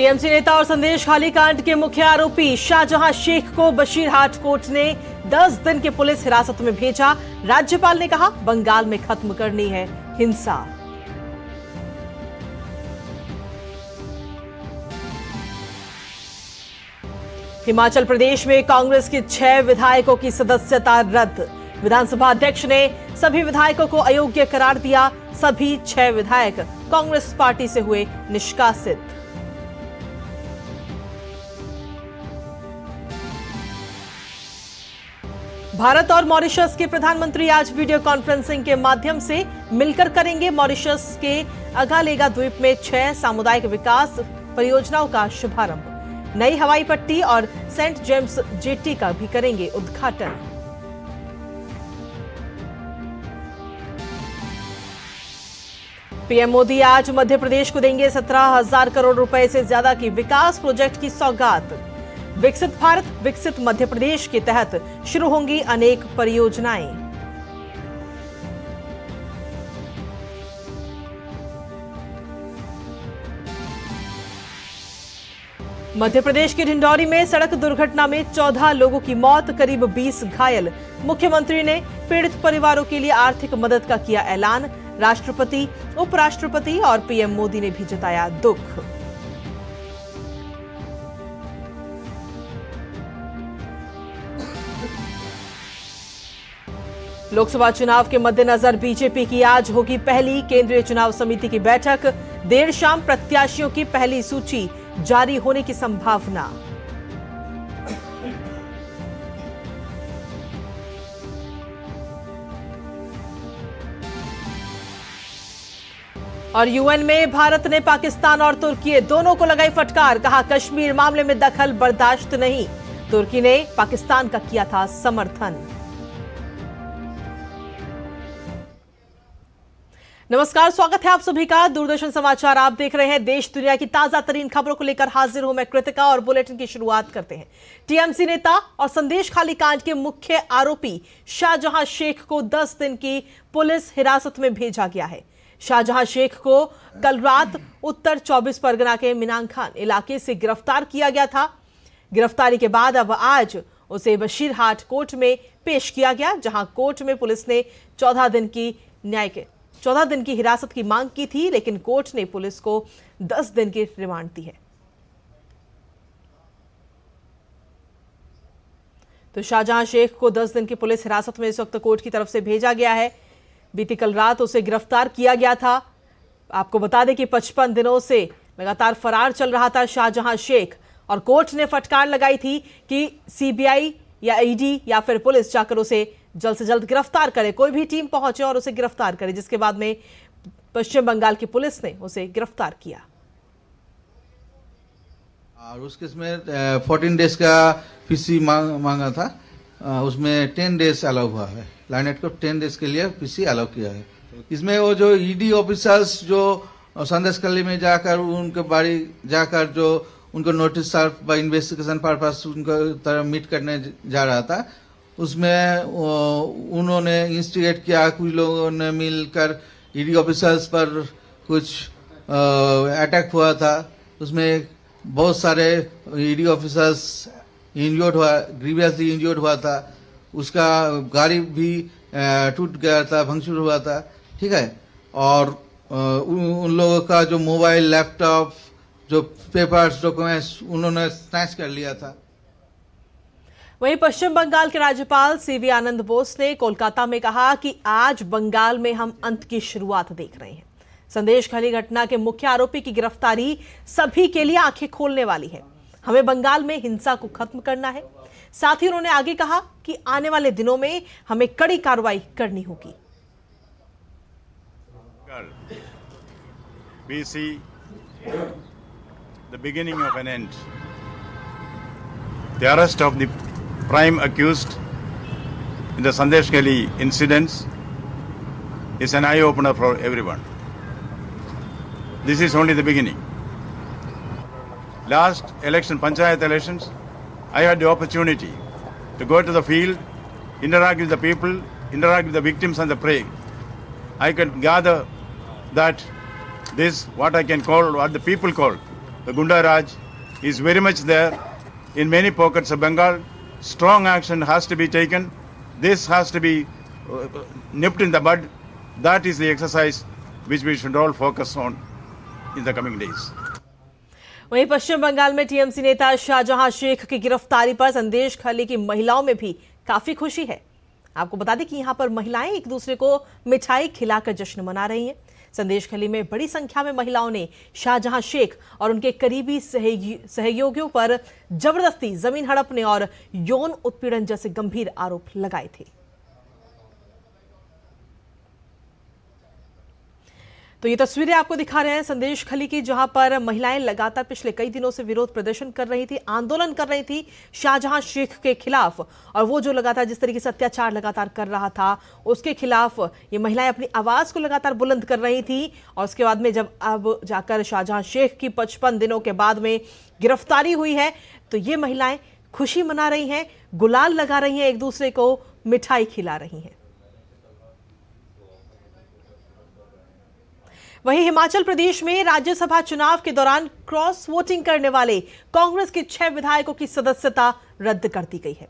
TMC नेता और संदेश खाली कांड के मुख्य आरोपी शाहजहां शेख को बशीरहाट कोर्ट ने 10 दिन की पुलिस हिरासत में भेजा। राज्यपाल ने कहा, बंगाल में खत्म करनी है हिंसा। हिमाचल प्रदेश में कांग्रेस के 6 विधायकों की सदस्यता रद्द। विधानसभा अध्यक्ष ने सभी विधायकों को अयोग्य करार दिया। सभी 6 विधायक कांग्रेस पार्टी से हुए निष्कासित। भारत और मॉरिशस के प्रधानमंत्री आज वीडियो कॉन्फ्रेंसिंग के माध्यम से मिलकर करेंगे मॉरिशस के अगालेगा द्वीप में 6 सामुदायिक विकास परियोजनाओं का शुभारंभ। नई हवाई पट्टी और सेंट जेम्स जेट्टी का भी करेंगे उद्घाटन। पीएम मोदी आज मध्य प्रदेश को देंगे 17,000 करोड़ रुपए से ज्यादा की विकास प्रोजेक्ट की सौगात। विकसित भारत विकसित मध्य प्रदेश के तहत शुरू होंगी अनेक परियोजनाएं। मध्य प्रदेश के ढिंडौरी में सड़क दुर्घटना में 14 लोगों की मौत, करीब 20 घायल। मुख्यमंत्री ने पीड़ित परिवारों के लिए आर्थिक मदद का किया ऐलान। राष्ट्रपति, उपराष्ट्रपति और पीएम मोदी ने भी जताया दुख। लोकसभा चुनाव के मद्देनजर बीजेपी की आज होगी पहली केंद्रीय चुनाव समिति की बैठक। देर शाम प्रत्याशियों की पहली सूची जारी होने की संभावना। और यूएन में भारत ने पाकिस्तान और तुर्की दोनों को लगाई फटकार। कहा, कश्मीर मामले में दखल बर्दाश्त नहीं। तुर्की ने पाकिस्तान का किया था समर्थन। नमस्कार, स्वागत है आप सभी का। दूरदर्शन समाचार आप देख रहे हैं। देश दुनिया की ताजा तरीन खबरों को लेकर हाजिर हूं मैं कृतिका और बुलेटिन की शुरुआत करते हैं। टीएमसी नेता और संदेश खाली कांड के मुख्य आरोपी शाहजहां शेख को 10 दिन की पुलिस हिरासत में भेजा गया है। शाहजहां शेख को कल रात उत्तर 24 परगना के मिनांखान इलाके से गिरफ्तार किया गया था। गिरफ्तारी के बाद अब आज उसे बशीरहाट कोर्ट में पेश किया गया, जहां कोर्ट में पुलिस ने 14 दिन की हिरासत की मांग की थी, लेकिन कोर्ट ने पुलिस को 10 दिन की रिमांड दी है। तो शाहजहां शेख को 10 दिन की पुलिस हिरासत में इस वक्त कोर्ट की तरफ से भेजा गया है। बीती कल रात उसे गिरफ्तार किया गया था। आपको बता दें कि 55 दिनों से लगातार फरार चल रहा था शाहजहां शेख, और कोर्ट ने फटकार लगाई थी कि सीबीआई या ईडी या फिर पुलिस जाकर उसे जल्द से जल्द गिरफ्तार करे, कोई भी टीम पहुंचे और उसे गिरफ्तार करे, जिसके बाद में पश्चिम बंगाल की पुलिस ने उसे गिरफ्तार किया। और उस केस में 14 डेज का पीसी मांगा था, उसमें 10 डेज अलाउ हुआ है। लाइनेट को 10 डेज के लिए पीसी अलाउ किया है। इसमें वो जो ईडी ऑफिसर्स जो संदेशखाली में जाकर उनके बाड़ी जाकर जो उनको notice serve by investigation purpose उनको तरह मीट करने जा रहा था, उसमें उन्होंने इंस्टिगेट किया। कुछ लोगों ने मिलकर ईडी ऑफिसर्स पर कुछ अटैक हुआ था। उसमें बहुत सारे ईडी ऑफिसर्स इंजर्ड हुआ, ग्रीवियसली इंजर्ड हुआ था। उसका गाड़ी भी टूट गया था, भंगचूर हुआ था, ठीक है। और उन लोगों का जो मोबाइल, लैपटॉप, जो पेपर्स, डॉक्यूमेंट्स उन्होंने स्नैच कर लिया था। वहीं पश्चिम बंगाल के राज्यपाल सीवी आनंद बोस ने कोलकाता में कहा कि आज बंगाल में हम अंत की शुरुआत देख रहे हैं। संदेश खाली घटना के मुख्य आरोपी की गिरफ्तारी सभी के लिए आंखें खोलने वाली है। हमें बंगाल में हिंसा को खत्म करना है। साथ ही उन्होंने आगे कहा कि आने वाले दिनों में हमें कड़ी कार्रवाई करनी होगी। We see the beginning of an end. The arrest of the prime accused in the Sandesh Gali incidents is an eye-opener for everyone. This is only the beginning. Last election, Panchayat elections, I had the opportunity to go to the field, interact with the people, interact with the victims and the prey. I could gather that this, what I can call, what the people call, the Gunda Raj is very much there in many pockets of Bengal. Strong action has to be taken. This has to be nipped in the bud. That is the exercise which we should all focus on in the coming days. वहीं पश्चिम बंगाल में TMC नेता शाहजहां शेख की गिरफ्तारी पर संदेश खाली की महिलाओं में भी काफी खुशी है। आपको बता दें कि यहां पर महिलाएं एक दूसरे को मिठाई खिलाकर जश्न मना रही हैं। संदेश खली में बड़ी संख्या में महिलाओं ने शाहजहां शेख और उनके करीबी सहयोगियों पर जबरदस्ती जमीन हड़पने और यौन उत्पीड़न जैसे गंभीर आरोप लगाए थे। तो ये तस्वीरें आपको दिखा रहे हैं संदेश खली की, जहां पर महिलाएं लगातार पिछले कई दिनों से विरोध प्रदर्शन कर रही थी, आंदोलन कर रही थी शाहजहां शेख के खिलाफ। और वो जो लगातार जिस तरीके से अत्याचार लगातार कर रहा था उसके खिलाफ ये महिलाएं अपनी आवाज को लगातार बुलंद कर रही थी। और उसके बाद में जब अब जाकर शाहजहां शेख की 55 दिनों के बाद में गिरफ्तारी हुई है तो ये महिलाएं खुशी मना रही हैं, गुलाल लगा रही हैं, एक दूसरे को मिठाई खिला रही हैं। वहीं हिमाचल प्रदेश में राज्यसभा चुनाव के दौरान क्रॉस वोटिंग करने वाले कांग्रेस के 6 विधायकों की सदस्यता रद्द कर दी गई है।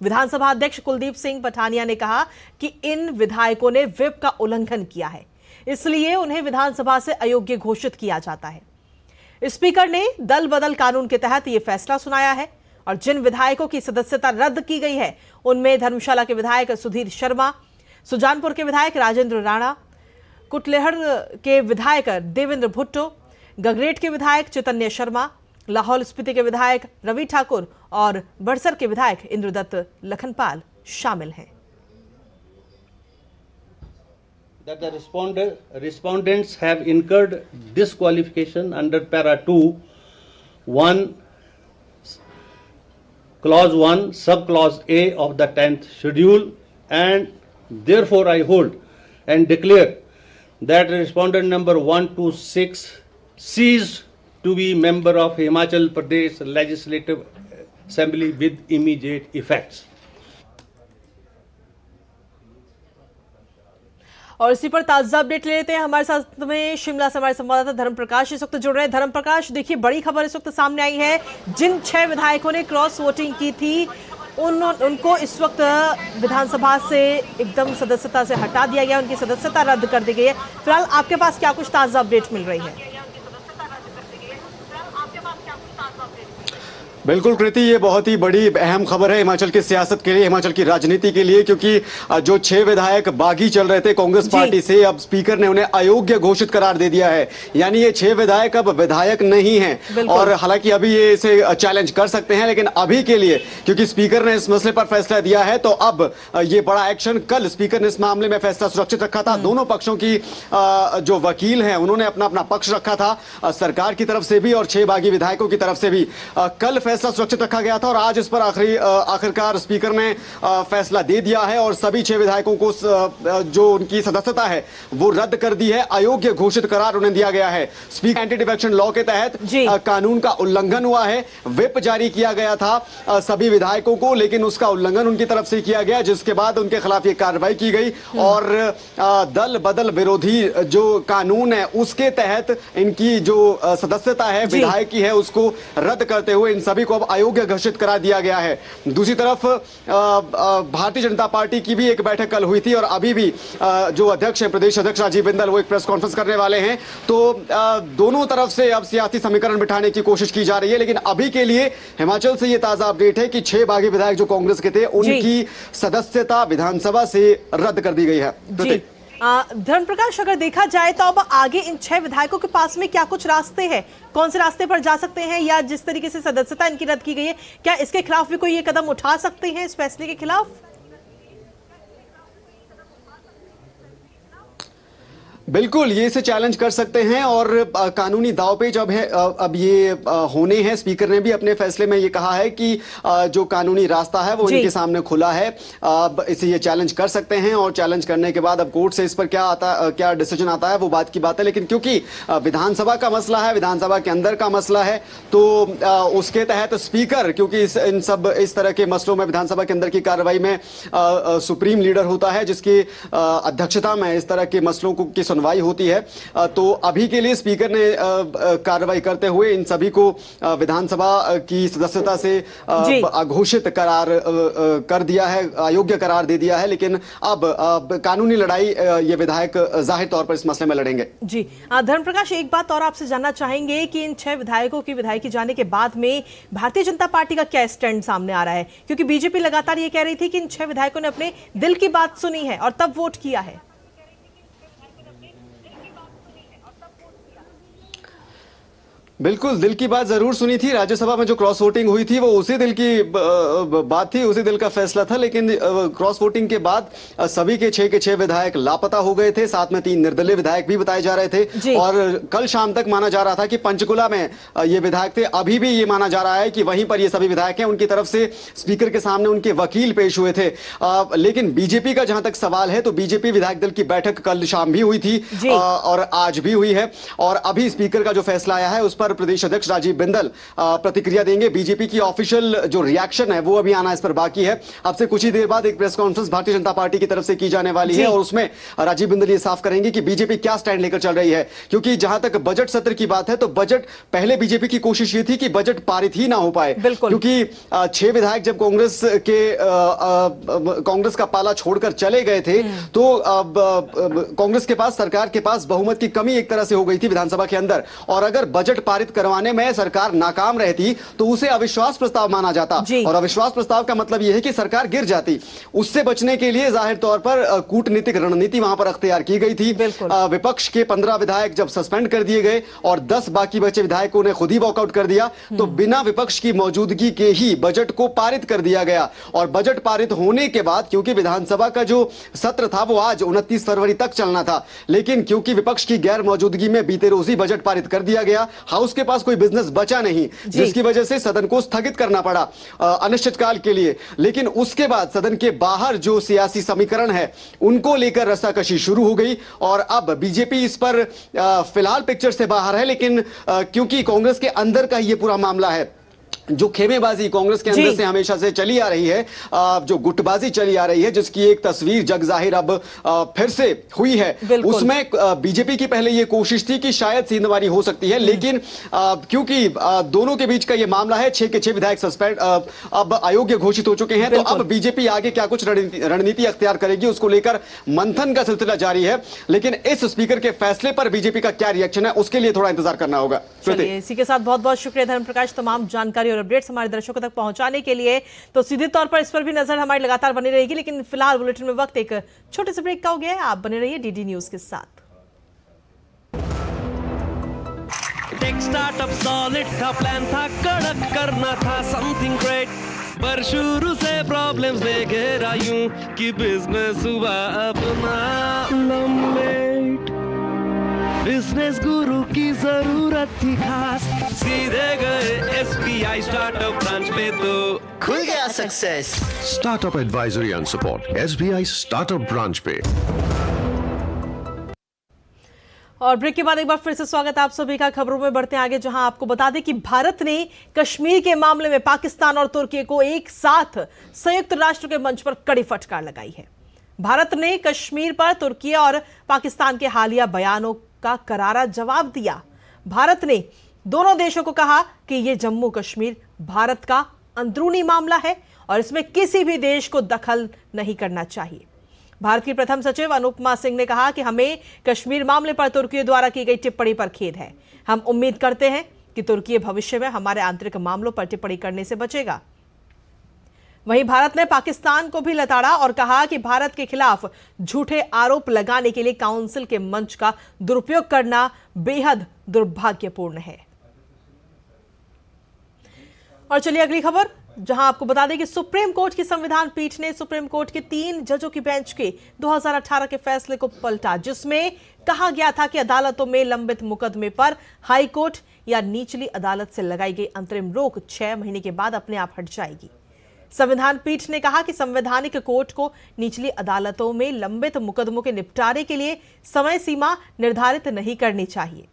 विधानसभा अध्यक्ष कुलदीप सिंह पठानिया ने कहा कि इन विधायकों ने व्हिप का उल्लंघन किया है, इसलिए उन्हें विधानसभा से अयोग्य घोषित किया जाता है। स्पीकर ने दल बदल कानून के तहत यह फैसला सुनाया है और जिन विधायकों की सदस्यता रद्द की गई है उनमें धर्मशाला के विधायक सुधीर शर्मा, सुजानपुर के विधायक राजेंद्र राणा, कुटलेहड़ के विधायक देवेंद्र भुट्टो, गगरेट के विधायक चैतन्य शर्मा, लाहौल स्पीति के विधायक रवि ठाकुर और बड़सर के विधायक इंद्रदत्त लखनपाल शामिल हैं। That the respondents have incurred disqualification under para 2, 1, clause 1, subclause A of the 10th schedule, and therefore I hold and declare that respondent number 1 to 6 ceased to be member of Himachal Pradesh Legislative Assembly with immediate effects. और इसी पर ताजा update ले लेते हैं। हमारे साथ में शिमला से हमारे संवाददाता धर्म प्रकाश इस वक्त जुड़ रहे हैं। धर्म प्रकाश, देखिए बड़ी खबर इस वक्त सामने आई है, जिन 6 विधायकों ने क्रॉस वोटिंग की थी उनको इस वक्त विधानसभा से एकदम सदस्यता से हटा दिया गया, उनकी सदस्यता रद्द कर दी गई है। फिलहाल आपके पास क्या कुछ ताजा अपडेट मिल रही है? बिल्कुल कृति, ये बहुत ही बड़ी अहम खबर है हिमाचल की सियासत के लिए, हिमाचल की राजनीति के लिए, क्योंकि जो 6 विधायक बागी चल रहे थे कांग्रेस पार्टी से, अब स्पीकर ने उन्हें अयोग्य घोषित करार दे दिया है। यानी ये 6 विधायक अब विधायक नहीं हैं। और हालांकि अभी ये इसे चैलेंज कर सकते हैं, लेकिन अभी के लिए क्योंकि स्पीकर ने इस मसले पर फैसला दिया है तो अब ये बड़ा एक्शन, कल स्पीकर ने इस मामले में फैसला सुरक्षित रखा था। दोनों पक्षों की जो वकील हैं उन्होंने अपना अपना पक्ष रखा था, सरकार की तरफ से भी और 6 बागी विधायकों की तरफ से भी। कल फैसला सुरक्षित रखा गया था और आज इस पर आखिरकार स्पीकर ने फैसला दे दिया है और सभी 6 विधायकों को जो उनकी सदस्यता है वो रद्द कर दी है, अयोग्य घोषित करार उन्हें दिया गया है। स्पीकर एंटी डिफेक्शन लॉ के तहत कानून का उल्लंघन हुआ है, व्हिप जारी किया गया था सभी विधायकों को, लेकिन उसका उल्लंघन उनकी तरफ से किया गया, जिसके बाद उनके खिलाफ ये कार्रवाई की गई और दल बदल विरोधी जो कानून है उसके तहत इनकी जो सदस्यता है विधायक की है उसको रद्द करते हुए इन सभी को अब अयोग्य घोषित करा दिया गया है। दूसरी तरफ भारतीय जनता पार्टी की भी एक बैठक कल हुई थी और अभी भी जो अध्यक्ष है, प्रदेश अध्यक्ष राजीव बिंदल, वो एक प्रेस कॉन्फ्रेंस करने वाले हैं। तो दोनों तरफ से अब सियासी समीकरण बिठाने की कोशिश की जा रही है, लेकिन अभी के लिए हिमाचल से ये ताजा अपडेट है कि 6 बागी विधायक जो कांग्रेस के थे उनकी सदस्यता विधानसभा से रद्द कर दी गई है। धर्म प्रकाश, अगर देखा जाए तो अब आगे इन 6 विधायकों के पास में क्या कुछ रास्ते हैं, कौन से रास्ते पर जा सकते हैं, या जिस तरीके से सदस्यता इनकी रद्द की गई है क्या इसके खिलाफ भी कोई ये कदम उठा सकते हैं, इस फैसले के खिलाफ? बिल्कुल, ये इसे चैलेंज कर सकते हैं और कानूनी दांवपेच अब है, अब ये होने हैं। स्पीकर ने भी अपने फैसले में ये कहा है कि जो कानूनी रास्ता है वो इनके सामने खुला है, अब इसे ये चैलेंज कर सकते हैं और चैलेंज करने के बाद अब कोर्ट से इस पर क्या डिसीजन आता है वो बात की बात है। लेकिन क्योंकि विधानसभा का मसला है, विधानसभा के अंदर का मसला है, तो उसके तहत स्पीकर, क्योंकि इस तरह के मसलों में विधानसभा के अंदर की कार्रवाई में सुप्रीम लीडर होता है जिसकी अध्यक्षता में इस तरह के मसलों की सुनवाई होती है। तो अभी के लिए स्पीकर ने कार्रवाई करते हुए इन सभी को विधानसभा की सदस्यता से अघोषित करार कर दिया है, अयोग्य करार दे दिया है। लेकिन अब कानूनी लड़ाई ये विधायक जाहिर तौर पर इस मसले में लड़ेंगे। जी धर्मप्रकाश, एक बात और आपसे जानना चाहेंगे कि इन 6 विधायकों की विधायकी जाने के बाद में भारतीय जनता पार्टी का क्या स्टैंड सामने आ रहा है, क्योंकि बीजेपी लगातार ये कह रही थी कि इन 6 विधायकों ने अपने दिल की बात सुनी है और तब वोट किया है। बिल्कुल, दिल की बात जरूर सुनी थी। राज्यसभा में जो क्रॉस वोटिंग हुई थी वो उसी दिल की बात थी, उसी दिल का फैसला था। लेकिन क्रॉस वोटिंग के बाद सभी के 6 विधायक लापता हो गए थे। साथ में 3 निर्दलीय विधायक भी बताए जा रहे थे और कल शाम तक माना जा रहा था कि पंचकुला में ये विधायक थे। अभी भी ये माना जा रहा है कि वहीं पर ये सभी विधायक हैं। उनकी तरफ से स्पीकर के सामने उनके वकील पेश हुए थे। लेकिन बीजेपी का जहां तक सवाल है तो बीजेपी विधायक दल की बैठक कल शाम भी हुई थी और आज भी हुई है। और अभी स्पीकर का जो फैसला आया है उस पर प्रदेश अध्यक्ष राजीव बिंदल प्रतिक्रिया देंगे। बीजेपी की ऑफिशियल जो रिएक्शन है वो अभी आना इस पर बाकी है। अब से कुछ ही देर बाद एक press conference Bharatiya Janata party की तरफ से की जाने वाली है और उसमें राजीव बिंदल ये साफ करेंगे कि बीजेपी क्या स्टैंड लेकर चल रही है। क्योंकि जहां तक बजट सत्र की बात है तो बजट पहले बीजेपी की कोशिश ये थी कि बजट पारित ही ना हो पाए, क्योंकि 6 विधायक जब कांग्रेस का पाला छोड़कर चले गए थे तो कांग्रेस के पास, सरकार के पास बहुमत की कमी एक तरह से हो गई थी विधानसभा के अंदर। और अगर बजट पारित करवाने में सरकार नाकाम रहती तो उसे अविश्वास प्रस्ताव माना जाता और अविश्वास प्रस्ताव का मतलब यह है कि सरकार गिर जाती। उससे बचने के लिए जाहिर तौर पर कूटनीतिक रणनीति वहां पर अख्तियार की गई थी। विपक्ष के 15 विधायक जब सस्पेंड कर दिए गए और 10 बाकी बचे विधायकों ने खुद ही वॉकआउट कर दिया तो बिना विपक्ष की मौजूदगी के ही बजट को पारित कर दिया गया। और बजट पारित होने के बाद, क्योंकि विधानसभा का जो सत्र था वो आज 29 फरवरी तक चलना था, लेकिन क्योंकि विपक्ष की गैर मौजूदगी में बीते रोज ही बजट पारित कर दिया गया, हाउस के पास कोई बिजनेस बचा नहीं, जिसकी वजह से सदन को स्थगित करना पड़ा अनिश्चितकाल के लिए। लेकिन उसके बाद सदन के बाहर जो सियासी समीकरण है उनको लेकर रस्साकशी शुरू हो गई और अब बीजेपी इस पर फिलहाल पिक्चर से बाहर है। लेकिन क्योंकि कांग्रेस के अंदर का ये पूरा मामला है, जो खेमेबाजी कांग्रेस के अंदर से हमेशा से चली आ रही है, जो गुटबाजी चली आ रही है, जिसकी एक तस्वीर जग जाहिर अब फिर से हुई है, उसमें बीजेपी की पहले ये कोशिश थी कि शायद सींधवारी हो सकती है। लेकिन क्योंकि दोनों के बीच का ये मामला है, 6 के 6 विधायक सस्पेंड अब अयोग्य घोषित हो चुके हैं, तो अब बीजेपी आगे क्या कुछ रणनीति अख्तियार करेगी उसको लेकर मंथन का सिलसिला जारी है। लेकिन इस स्पीकर के फैसले पर बीजेपी का क्या रिएक्शन है उसके लिए थोड़ा इंतजार करना होगा। इसी के साथ बहुत बहुत शुक्रिया धर्मप्रकाश, तमाम जानकारी और अपडेट्स हमारे दर्शकों तक पहुंचाने के लिए। तो सीधे तौर पर इस पर भी नजर हमारी लगातार बनी रहेगी, लेकिन फिलहाल बुलेटिन में वक्त एक छोटे से ब्रेक का हो गया है। आप बने रहिए डीडी न्यूज के साथ। टेक स्टार्टअप सॉलिड था, प्लान था कड़क, करना था समथिंग ग्रेट, पर शुरू से प्रॉब्लम्स दे घेरा यूं कि बिजनेस हुआ अपना लंबेट। बिजनेस गुरु की जरूरत थी खास, सीधे गए SBI स्टार्टअप ब्रांच पे तो खुल गया success. Startup advisory and support SBI startup branch पे। और ब्रेक के बाद एक बार फिर से स्वागत है आप सभी का। खबरों में बढ़ते हैं आगे, जहां आपको बता दें कि भारत ने कश्मीर के मामले में पाकिस्तान और तुर्की को एक साथ संयुक्त राष्ट्र के मंच पर कड़ी फटकार लगाई है। भारत ने कश्मीर पर तुर्की और पाकिस्तान के हालिया बयानों का करारा जवाब दिया। भारत ने दोनों देशों को कहा कि यह जम्मू कश्मीर भारत का अंदरूनी मामला है और इसमें किसी भी देश को दखल नहीं करना चाहिए। भारत की प्रथम सचिव अनुपमा सिंह ने कहा कि हमें कश्मीर मामले पर तुर्की द्वारा की गई टिप्पणी पर खेद है। हम उम्मीद करते हैं कि तुर्की भविष्य में हमारे आंतरिक मामलों पर टिप्पणी करने से बचेगा। वहीं भारत ने पाकिस्तान को भी लताड़ा और कहा कि भारत के खिलाफ झूठे आरोप लगाने के लिए काउंसिल के मंच का दुरुपयोग करना बेहद दुर्भाग्यपूर्ण है। और चलिए अगली खबर, जहां आपको बता दें कि सुप्रीम कोर्ट की संविधान पीठ ने सुप्रीम कोर्ट के 3 जजों की बेंच के 2018 के फैसले को पलटा, जिसमें कहा गया था कि अदालतों में लंबित मुकदमे पर हाई कोर्ट या निचली अदालत से लगाई गई अंतरिम रोक 6 महीने के बाद अपने आप हट जाएगी। संविधान पीठ ने कहा कि संवैधानिक कोर्ट को निचली अदालतों में लंबित मुकदमों के निपटारे के लिए समय सीमा निर्धारित नहीं करनी चाहिए।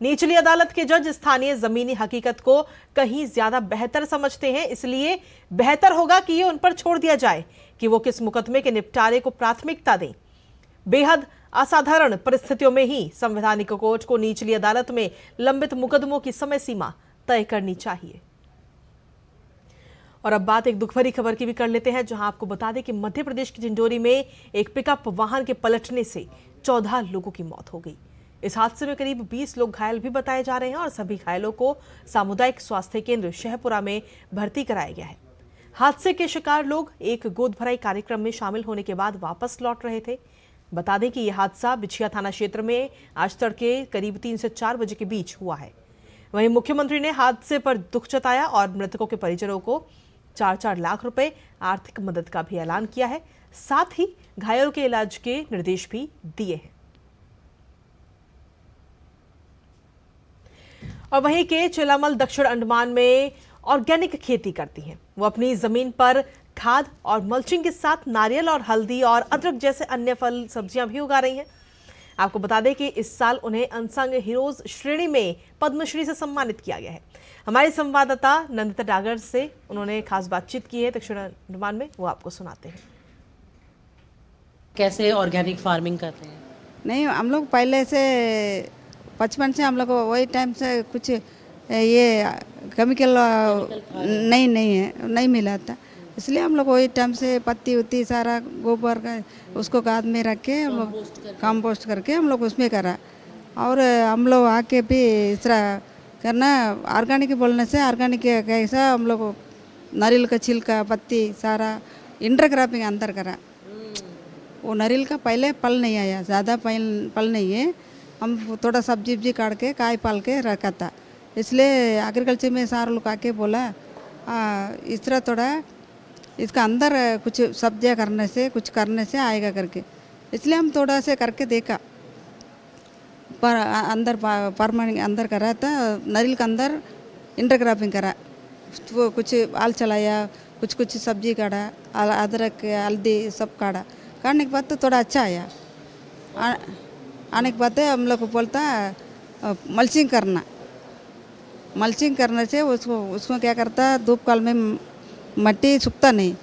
निचली अदालत के जज स्थानीय जमीनी हकीकत को कहीं ज्यादा बेहतर समझते हैं, इसलिए बेहतर होगा कि ये उन पर छोड़ दिया जाए कि वो किस मुकदमे के निपटारे को प्राथमिकता दें। बेहद असाधारण परिस्थितियों में ही संवैधानिक कोर्ट को निचली अदालत में लंबित मुकदमों की समय सीमा तय करनी चाहिए। और अब बात एक दुख भरी खबर की भी कर लेते हैं, जहां आपको बता दें कि मध्य प्रदेश की डिंडोरी में एक पिकअप वाहन के पलटने से 14 लोगों की मौत हो गई। इस हादसे में करीब 20 लोग घायल भी बताए जा रहे हैं और सभी घायलों को सामुदायिक स्वास्थ्य केंद्र शहपुरा में भर्ती कराया गया है। हादसे के शिकार लोग एक गोद भराई कार्यक्रम में शामिल होने के बाद वापस लौट रहे थे। बता दें कि यह हादसा बिछिया थाना क्षेत्र में आज तड़के करीब 3 से 4 बजे के बीच हुआ है। वहीं मुख्यमंत्री ने हादसे पर दुख जताया और मृतकों के परिजनों को 4-4 लाख रुपए आर्थिक मदद का भी ऐलान किया है। साथ ही घायलों के इलाज के निर्देश भी दिए हैं। और वहीं के चेलामल दक्षिण अंडमान में ऑर्गेनिक खेती करती हैं। वो अपनी जमीन पर खाद और मल्चिंग के साथ नारियल और हल्दी और अदरक जैसे अन्य फल सब्जियां भी उगा रही हैं। आपको बता दें कि इस साल उन्हें अनसंग हीरोज श्रेणी में पद्मश्री से सम्मानित किया गया है। हमारे संवाददाता नंदिता डागर से उन्होंने खास बातचीत की है दक्षिण अंडमान में, वो आपको सुनाते हैं। कैसे ऑर्गेनिक फार्मिंग करते हैं? नहीं, हम लोग पहले से बचपन से हम लोग वही टाइम से कुछ ये केमिकल नहीं मिला था, इसलिए हम लोग वही टाइम से पत्ती उत्ती सारा गोबर का उसको खाद में रख के हम लोग कंपोस्ट करके हम लोग उसमें करा। और हम लोग आके भी इस तरह करना ऑर्गेनिक बोलने से ऑर्गेनिक कैसा हम लोग नारियल का छिलका पत्ती सारा इंटरक्रॉपिंग अंदर करा। वो नारियल का पहले पल नहीं आया, ज़्यादा पल नहीं है, हम थोड़ा सब्जी काट के काय पाल के रखा था। इसलिए एग्रीकल्चर में सारे लोग आके बोला इस तरह थोड़ा इसका अंदर कुछ सब्जियां करने से कुछ करने से आएगा करके, इसलिए हम थोड़ा से करके देखा। पर अंदर परमानेंट अंदर करा था, नारियल का अंदर इंटरक्रॉपिंग करा, वो कुछ आल चलाया, कुछ सब्जी काटा, अदरक हल्दी सब काटने के बाद तो थोड़ा अच्छा आया। आने के बाद हम लोग को बोलता मल्चिंग करने से उसमें क्या करता, धूप काल में मट्टी सूखता नहीं,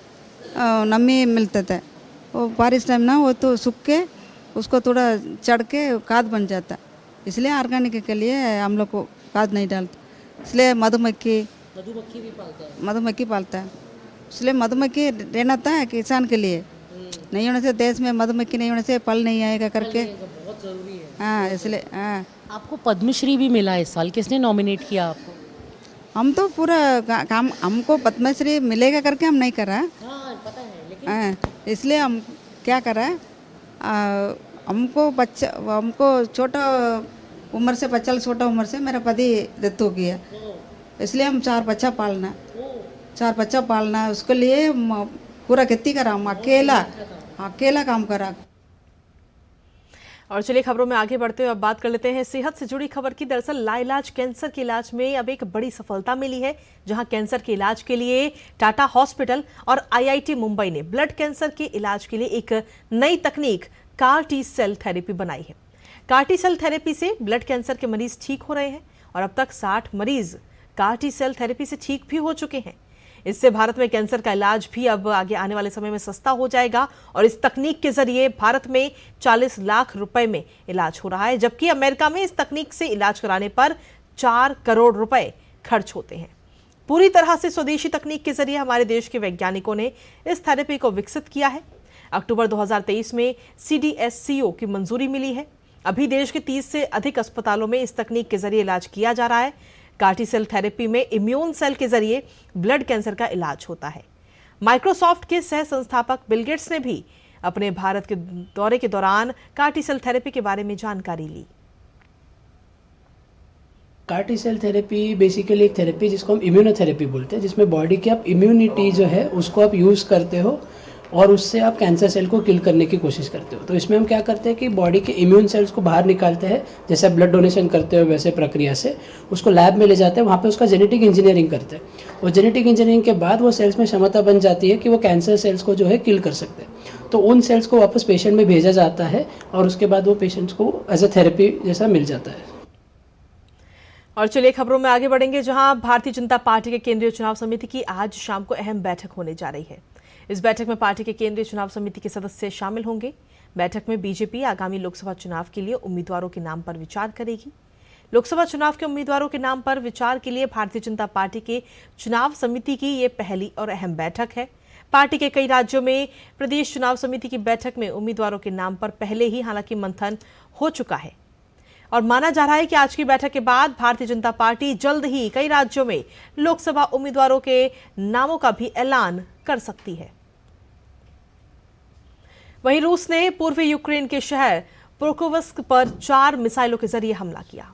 नमी मिलता था। वो बारिश टाइम ना वो तो सूख के उसको थोड़ा चढ़ के खाद बन जाता, इसलिए ऑर्गेनिक के लिए हम लोग को खाद नहीं डालते। इसलिए मधुमक्खी भी पालता है, इसलिए मधुमक्खी रहना था किसान के लिए। नहीं होने से देश में मधुमक्खी नहीं होने से फल नहीं आएगा करके, बहुत जरूरी है। हाँ, इसलिए हाँ। आपको पद्मश्री भी मिला इस साल, किसने नॉमिनेट किया आपको? हम तो पूरा काम हमको पद्मश्री मिलेगा करके हम नहीं करा। हाँ, पता है, लेकिन हाँ, इसलिए हम क्या करा, हमको छोटा उम्र से 50 छोटा उम्र से मेरा पति डेथ हो गया, इसलिए हम 4 बच्चा पालना उसके लिए पूरा खेती करा, हम अकेला काम करा। और चलिए खबरों में आगे बढ़ते हुए अब बात कर लेते हैं सेहत से जुड़ी खबर की। दरअसल लाइलाज कैंसर के इलाज में अब एक बड़ी सफलता मिली है, जहां कैंसर के इलाज के लिए टाटा हॉस्पिटल और IIT मुंबई ने ब्लड कैंसर के इलाज के लिए एक नई तकनीक कार टी सेल थेरेपी बनाई है। कार टी सेल थेरेपी से ब्लड कैंसर के मरीज ठीक हो रहे हैं और अब तक 60 मरीज कार टी सेल थेरेपी से ठीक भी हो चुके हैं। इससे भारत में कैंसर का इलाज भी अब आगे आने वाले समय में सस्ता हो जाएगा और इस तकनीक के जरिए भारत में 40 लाख रुपए में इलाज हो रहा है, जबकि अमेरिका में इस तकनीक से इलाज कराने पर 4 करोड़ रुपए खर्च होते हैं। पूरी तरह से स्वदेशी तकनीक के जरिए हमारे देश के वैज्ञानिकों ने इस थेरेपी को विकसित किया है। अक्टूबर 2023 में CDSCO की मंजूरी मिली है। अभी देश के 30 से अधिक अस्पतालों में इस तकनीक के जरिए इलाज किया जा रहा है। कार्टी सेल थेरेपी में इम्यून सेल के जरिए ब्लड कैंसर का इलाज होता है। माइक्रोसॉफ्ट के सह संस्थापक बिल गेट्स ने भी अपने भारत के दौरे के दौरान कार्टी सेल थेरेपी के बारे में जानकारी ली। कार्टी सेल थेरेपी बेसिकली एक थेरेपी जिसको हम इम्यूनोथेरेपी बोलते हैं, जिसमें बॉडी की आप इम्यूनिटी जो है उसको आप यूज़ करते हो और उससे आप कैंसर सेल को किल करने की कोशिश करते हो। तो इसमें हम क्या करते हैं कि बॉडी के इम्यून सेल्स को बाहर निकालते हैं, जैसे ब्लड डोनेशन करते हो वैसे प्रक्रिया से उसको लैब में ले जाते हैं, वहाँ पे उसका जेनेटिक इंजीनियरिंग करते हैं और जेनेटिक इंजीनियरिंग के बाद वो सेल्स में क्षमता बन जाती है कि वो कैंसर सेल्स को जो है किल कर सकते हैं। तो उन सेल्स को वापस पेशेंट में भेजा जाता है और उसके बाद वो पेशेंट्स को एज अ थेरेपी जैसा मिल जाता है। और चलिए खबरों में आगे बढ़ेंगे, जहां भारतीय जनता पार्टी के केंद्रीय चुनाव समिति की आज शाम को अहम बैठक होने जा रही है। इस बैठक में पार्टी के केंद्रीय चुनाव समिति के सदस्य शामिल होंगे। बैठक में बीजेपी आगामी लोकसभा चुनाव के लिए उम्मीदवारों के नाम पर विचार करेगी। लोकसभा चुनाव के उम्मीदवारों के नाम पर विचार के लिए भारतीय जनता पार्टी के चुनाव समिति की ये पहली और अहम बैठक है। पार्टी के कई राज्यों में प्रदेश चुनाव समिति की बैठक में उम्मीदवारों के नाम पर पहले ही हालांकि मंथन हो चुका है और माना जा रहा है कि आज की बैठक के बाद भारतीय जनता पार्टी जल्द ही कई राज्यों में लोकसभा उम्मीदवारों के नामों का भी ऐलान कर सकती है। वहीं रूस ने पूर्वी यूक्रेन के शहर पोक्रोवस्क पर 4 मिसाइलों के जरिए हमला किया।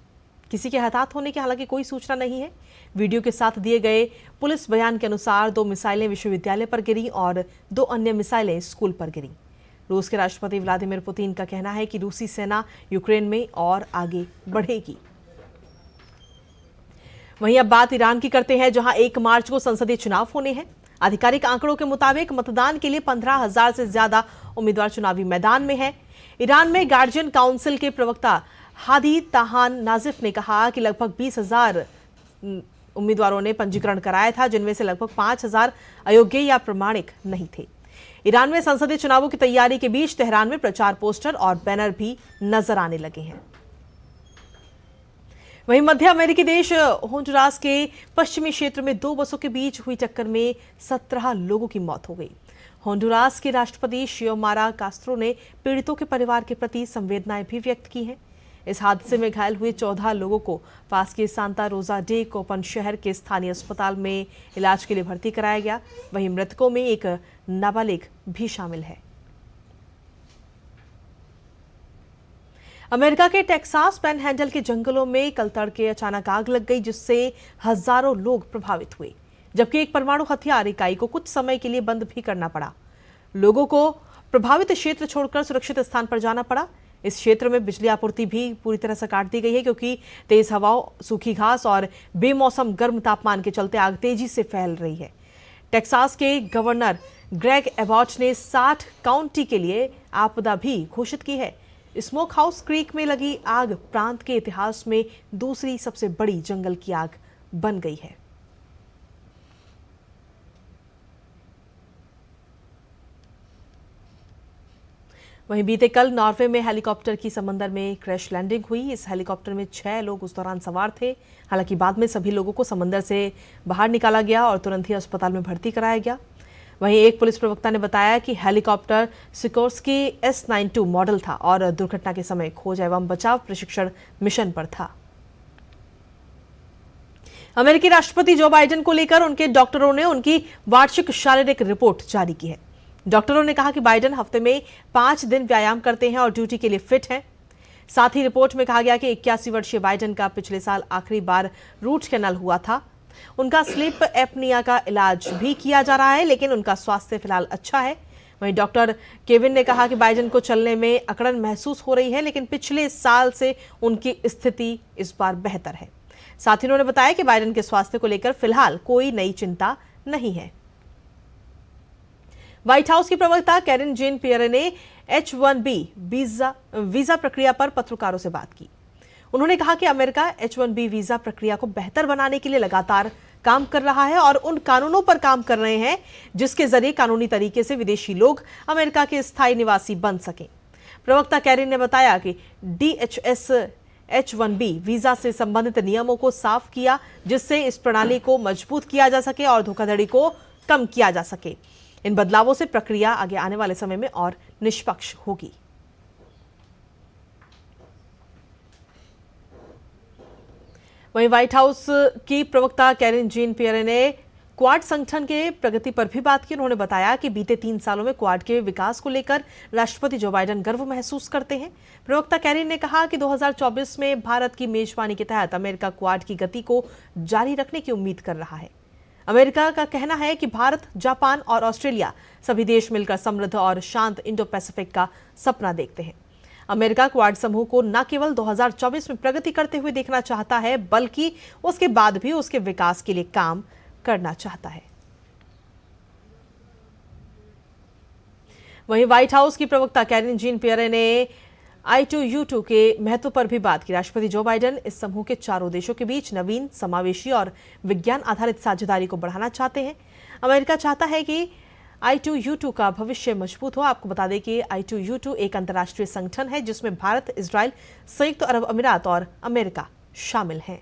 किसी के हताहत होने की हालांकि कोई सूचना नहीं है। वीडियो के साथ दिए गए पुलिस बयान के अनुसार 2 मिसाइलें विश्वविद्यालय पर गिरी और 2 अन्य मिसाइलें स्कूल पर गिरी। रूस के राष्ट्रपति व्लादिमीर पुतिन का कहना है कि रूसी सेना यूक्रेन में और आगे बढ़ेगी। वहीं अब बात ईरान की करते हैं, जहां 1 मार्च को संसदीय चुनाव होने हैं। आधिकारिक आंकड़ों के मुताबिक मतदान के लिए 15,000 से ज्यादा उम्मीदवार चुनावी मैदान में हैं। ईरान में गार्जियन काउंसिल के प्रवक्ता हादी ताहान नाजिफ ने कहा कि लगभग 20,000 उम्मीदवारों ने पंजीकरण कराया था, जिनमें से लगभग 5,000 अयोग्य या प्रमाणिक नहीं थे। ईरान में संसदीय चुनावों की तैयारी के बीच तेहरान में प्रचार पोस्टर और बैनर भी नजर आने लगे हैं। वहीं मध्य अमेरिकी देश होंडुरास के पश्चिमी क्षेत्र में 2 बसों के बीच हुई टक्कर में 17 लोगों की मौत हो गई। होंडुरास के राष्ट्रपति शियोमारा कास्त्रो ने पीड़ितों के परिवार के प्रति संवेदनाएं भी व्यक्त की हैं। इस हादसे में घायल हुए 14 लोगों को पास के सांता रोजा डे कोपन शहर के स्थानीय अस्पताल में इलाज के लिए भर्ती कराया गया। वहीं मृतकों में एक नाबालिग भी शामिल है। अमेरिका के टेक्सास पैनहैंडल के जंगलों में कल तड़के अचानक आग लग गई, जिससे हजारों लोग प्रभावित हुए, जबकि एक परमाणु हथियार इकाई को कुछ समय के लिए बंद भी करना पड़ा। लोगों को प्रभावित क्षेत्र छोड़कर सुरक्षित स्थान पर जाना पड़ा। इस क्षेत्र में बिजली आपूर्ति भी पूरी तरह से काट दी गई है, क्योंकि तेज हवाओं, सूखी घास और बेमौसम गर्म तापमान के चलते आग तेजी से फैल रही है। टेक्सास के गवर्नर ग्रेग एबॉट ने 60 काउंटी के लिए आपदा भी घोषित की है। स्मोक हाउस क्रीक में लगी आग प्रांत के इतिहास में दूसरी सबसे बड़ी जंगल की आग बन गई है। वहीं बीते कल नॉर्वे में हेलीकॉप्टर की समंदर में क्रैश लैंडिंग हुई। इस हेलीकॉप्टर में 6 लोग उस दौरान सवार थे। हालांकि बाद में सभी लोगों को समंदर से बाहर निकाला गया और तुरंत ही अस्पताल में भर्ती कराया गया। वहीं एक पुलिस प्रवक्ता ने बताया कि हेलीकॉप्टर सिकोर्स्की S-92 मॉडल था और दुर्घटना के समय खोज एवं बचाव प्रशिक्षण मिशन पर था। अमेरिकी राष्ट्रपति जो बाइडेन को लेकर उनके डॉक्टरों ने उनकी वार्षिक शारीरिक रिपोर्ट जारी की है। डॉक्टरों ने कहा कि बाइडेन हफ्ते में 5 दिन व्यायाम करते हैं और ड्यूटी के लिए फिट हैं। साथ ही रिपोर्ट में कहा गया कि 81 वर्षीय बाइडेन का पिछले साल आखिरी बार रूट कैनाल हुआ था। उनका स्लीप एपनिया का इलाज भी किया जा रहा है, लेकिन उनका स्वास्थ्य फिलहाल अच्छा है। वहीं डॉक्टर केविन ने कहा कि बाइडेन को चलने में अकड़न महसूस हो रही है, लेकिन पिछले साल से उनकी स्थिति इस बार बेहतर है। साथ ही उन्होंने बताया कि बाइडेन के स्वास्थ्य को लेकर फिलहाल कोई नई चिंता नहीं है। व्हाइट हाउस की प्रवक्ता कैरिन जेन पियरे ने H-1B वीजा प्रक्रिया पर पत्रकारों से बात की। उन्होंने कहा कि अमेरिका H-1B वीजा प्रक्रिया को बेहतर बनाने के लिए लगातार काम कर रहा है और उन कानूनों पर काम कर रहे हैं जिसके जरिए कानूनी तरीके से विदेशी लोग अमेरिका के स्थायी निवासी बन सकें। प्रवक्ता कैरिन ने बताया कि DHS H-1B वीजा से संबंधित नियमों को साफ किया, जिससे इस प्रणाली को मजबूत किया जा सके और धोखाधड़ी को कम किया जा सके। इन बदलावों से प्रक्रिया आगे आने वाले समय में और निष्पक्ष होगी। वहीं व्हाइट हाउस की प्रवक्ता कैरिन जेन पियरे ने क्वाड संगठन के प्रगति पर भी बात की। उन्होंने बताया कि बीते 3 सालों में क्वाड के विकास को लेकर राष्ट्रपति जो बाइडेन गर्व महसूस करते हैं। प्रवक्ता कैरिन ने कहा कि 2024 में भारत की मेजबानी के तहत अमेरिका क्वाड की गति को जारी रखने की उम्मीद कर रहा है। अमेरिका का कहना है कि भारत, जापान और ऑस्ट्रेलिया सभी देश मिलकर समृद्ध और शांत इंडो पैसिफिक का सपना देखते हैं। अमेरिका क्वाड समूह को न केवल 2024 में प्रगति करते हुए देखना चाहता है, बल्कि उसके बाद भी उसके विकास के लिए काम करना चाहता है। वहीं व्हाइट हाउस की प्रवक्ता कैरिन जेन पियरे ने I2U2 के महत्व पर भी बात की। राष्ट्रपति जो बाइडेन इस समूह के 4 देशों के बीच नवीन, समावेशी और विज्ञान आधारित साझेदारी को बढ़ाना चाहते हैं। अमेरिका चाहता है कि I2U2 का भविष्य मजबूत हो। आपको बता दें कि I2U2 एक अंतर्राष्ट्रीय संगठन है जिसमें भारत, इजराइल, संयुक्त अरब अमीरात और अमेरिका शामिल हैं।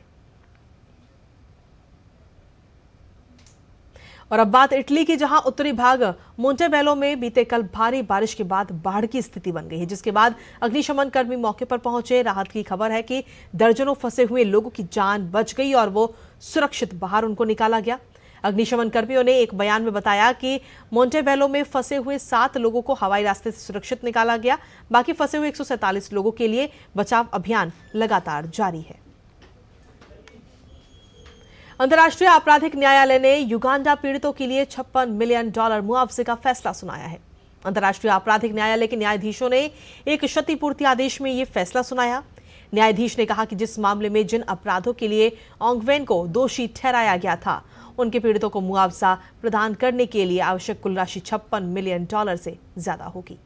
और अब बात इटली की, जहां उत्तरी भाग मोंटेबेलो में बीते कल भारी बारिश के बाद बाढ़ की स्थिति बन गई है, जिसके बाद अग्निशमन कर्मी मौके पर पहुंचे। राहत की खबर है कि दर्जनों फंसे हुए लोगों की जान बच गई और वो सुरक्षित बाहर उनको निकाला गया। अग्निशमन कर्मियों ने एक बयान में बताया कि मोंटेबेलो में फंसे हुए 7 लोगों को हवाई रास्ते से सुरक्षित निकाला गया। बाकी फंसे हुए 147 लोगों के लिए बचाव अभियान लगातार जारी है। अंतर्राष्ट्रीय आपराधिक न्यायालय ने युगांडा पीड़ितों के लिए $56 मिलियन मुआवजे का फैसला सुनाया है। अंतर्राष्ट्रीय आपराधिक न्यायालय के न्यायाधीशों ने एक क्षतिपूर्ति आदेश में यह फैसला सुनाया। न्यायाधीश ने कहा कि जिस मामले में जिन अपराधों के लिए ओंगवेन को दोषी ठहराया गया था, उनके पीड़ितों को मुआवजा प्रदान करने के लिए आवश्यक कुल राशि $56 मिलियन से ज्यादा होगी।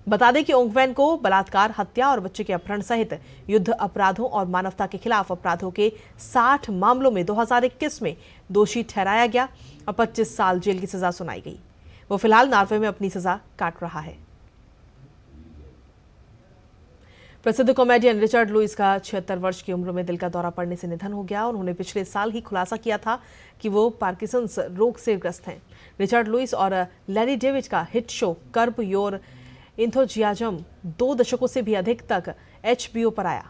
बता दें कि ओंगवेन को बलात्कार, हत्या और बच्चे के अपहरण सहित युद्ध अपराधों और मानवता के खिलाफ अपराधों के 60 मामलों में 2021 में दोषी ठहराया गया और 25 साल जेल की सजा सुनाई गई। वो फिलहाल नॉर्वे में अपनी सजा काट रहा है। प्रसिद्ध कॉमेडियन रिचर्ड लुइस का 76 वर्ष की उम्र में दिल का दौरा पड़ने से निधन हो गया। उन्होंने पिछले साल ही खुलासा किया था कि वो पार्किंसंस रोग से ग्रस्त हैं। रिचर्ड लुइस और लैरी डेविड का हिट शो कर्ब योर इंथुजियाज्म 2 दशकों से भी अधिक तक HBO पर आया।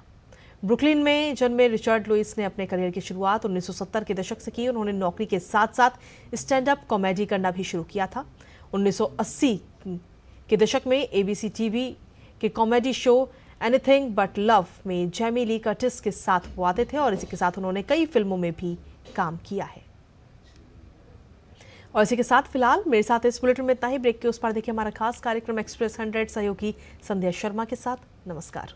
ब्रुकलिन में जन्मे रिचर्ड लुइस ने अपने करियर की शुरुआत 1970 के दशक से की। उन्होंने नौकरी के साथ साथ स्टैंड अप कॉमेडी करना भी शुरू किया था। 1980 के दशक में ABC टीवी के comedy show anything but love में जैमी ली कर्टिस के साथ वो आते थे और इसी के साथ उन्होंने कई फिल्मों में भी काम किया है। और इसी के साथ फिलहाल मेरे साथ इस बुलेटिन में इतना ही। ब्रेक के उस पार देखिए हमारा खास कार्यक्रम एक्सप्रेस 100 सहयोगी संध्या शर्मा के साथ। नमस्कार।